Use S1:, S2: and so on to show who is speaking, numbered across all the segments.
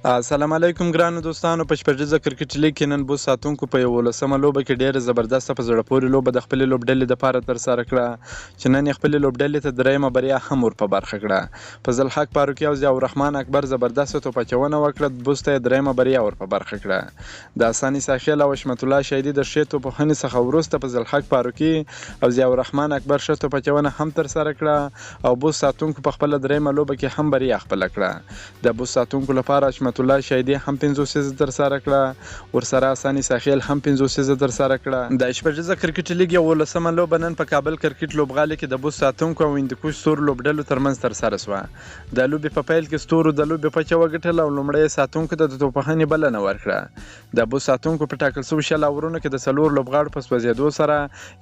S1: السلام علیکم ګرانو دوستانو. په شپږیزه کرکټ لیګ کې نن بوس ساتونکو په 11مه لوبه کې ډېره زبردسته په زړه پورې لوبه د خپلې لوبډلې دپاره ترسره کړه چې نن یې خپلې لوبډلې ته درېیمه بریا هم ور په برخه کړه. فضل حق فاروقي او ضیاء الرحمن اکبر زبردسته توپچونه وکړه، بوس ته یې درېیمه بریا ور په برخه کړه. د اساني ساخیل او حشمت الله شهیدي د ښې توپوهنې څخه وروسته فضل حق فاروقي او ضیاء الرحمن اکبر ښه توپچونه هم ترسره کړه او بوس ساتونکو په خپله درېیمه لوبه کې هم بریا خپله کړه. د بوس ساتونکو لپاره حشمت الله شهیدي هم 50 سیزه ترسره کړه، ورسره اساني ساخیل هم 50 سیزه ترسره کړه. د شپږیزه کرکټ لیګ 11مه لوبه نن په کابل کرکټ لوبغالي کې د بوس ساتونکو او هندوکش ستورو لوبډلو ترمنځ ترسره شوه. د لوبې په پیل کې ستورو د لوبې پچه وګټله او لومړی ساتونکو ته د توپوهنې بلنه ورکړه. د بوس ساتونکو په ټاکل شوي شل اورونو کې د څلور لوبغاړو په سوځېدو سره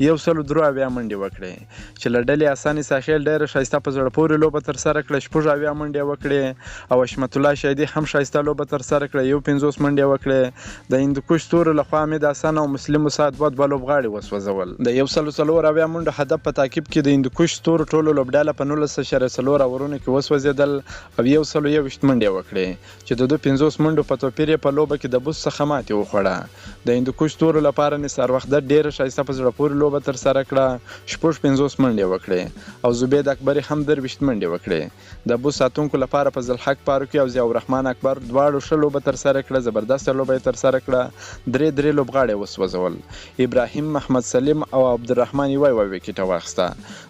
S1: 103 منډې وکړې چې له ډلې اساني ساخیل ډېره ښایسته په زړه پورې لوبه ترسره کړه، 80 منډې وکړې او حشمت الله شهیدي هم ښایسته لوبه ترسره کړه، 50 منډې وکړې. د هندوکش ستورو لخوا حمید حسن او مسلم موسی دوه لوبغاړي وسوځول. د 104 منډو هدف په تعقیب کې د هندوکش ستورو ټولو لوبډله په 19.4 اورونو کې وسوځېدل او 120 منډې وکړې چې د 50 منډو په توپیر په لوبه کې د بوس څخه ماتې وخوړه. د هندوکش ستورو لپاره نثار وحدت ډېره ښایسته په زړه پورې لوبه ترسره کړه، 50 منډې وکړې او زبید اکبر هم 20 منډې وکړې. د بوس ساتونکو لپاره فضل حق فاروقي او ضیاء الرحمن اکبر دواړو ښه لوبه ترسره کړه، زبردسته لوبه یې ترسره کړه، درې لوبغاړي وسوځول. ابراهیم، محمد سلیم او عبدالرحمن یوه وکټه واخیسته.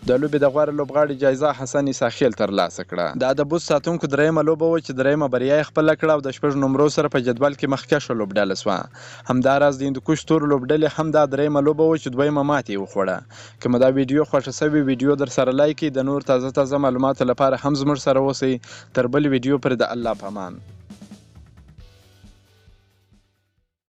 S1: د لوبې د غوره لوبغاړي جایزه حسن ساخیل ترلاسه کړه. دا د بوس ساتونکو درېیمه لوبه وه چې درېیمه بریا یې خپله کړه او د 6 نمرو سره په جدول کې مخکښه لوبډله شوه. همداراز د هندوکش ستورو لوبډلې هم دا درېیمه لوبه وه چې دویمه ماتې یې وخوړه. که مو دا ویډیو خوښه شوې ویډیو در سره لایک کړئ. د نور تازه معلوماتو لپاره هم زموږ سره اوسئ. تر بل ویډیو پورې د الله په امان.